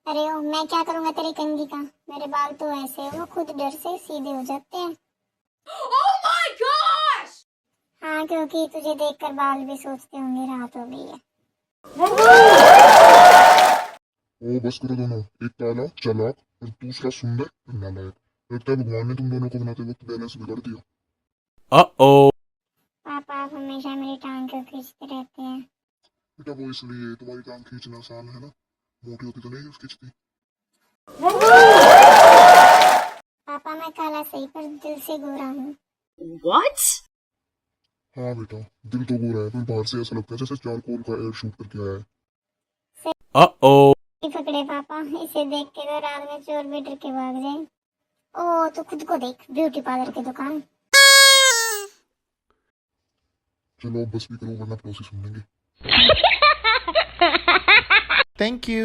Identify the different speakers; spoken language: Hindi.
Speaker 1: अरे ओ, मैं क्या करूंगा तेरी कंघी का। मेरे बाल तो ऐसे वो खुद डर से सीधे हो जाते हैं।
Speaker 2: Oh my gosh!
Speaker 1: हाँ, क्योंकि तुझे देखकर बाल भी सोचते होंगे रात हो गई है।
Speaker 3: ओ बस करो दोनों, एक काला चालाक और दूसरा सुंदर और नालायक। लगता है भगवान ने तुम दोनों को बनाते वक्त बैलेंस बिगाड़ दिया।
Speaker 4: Uh-oh.
Speaker 1: पापा आप हमेशा मेरी टांग क्यों खींचते रहते हैं?
Speaker 3: बेटा वो इसलिए, तुम्हारी टांग खींचना आसान है ना, मोटी होती तो नहीं खींचती।
Speaker 1: पापा मैं काला सही पर दिल से गोरा हूँ।
Speaker 2: What?
Speaker 3: हाँ बेटा, दिल तो गोरा है पर बाहर से ऐसा लगता है जैसे चारकोल का एड शूट करके आया है।
Speaker 4: Uh-oh.
Speaker 1: सही पकड़े पापा, इसे देख के तो रात में चोर भी डर के भाग जाए। ओ तो खुद को देख, ब्यूटी पार्लर की दुकान।
Speaker 3: चलो बस भी करो वरना पड़ोसी सुन लेंगे।
Speaker 4: Thank you.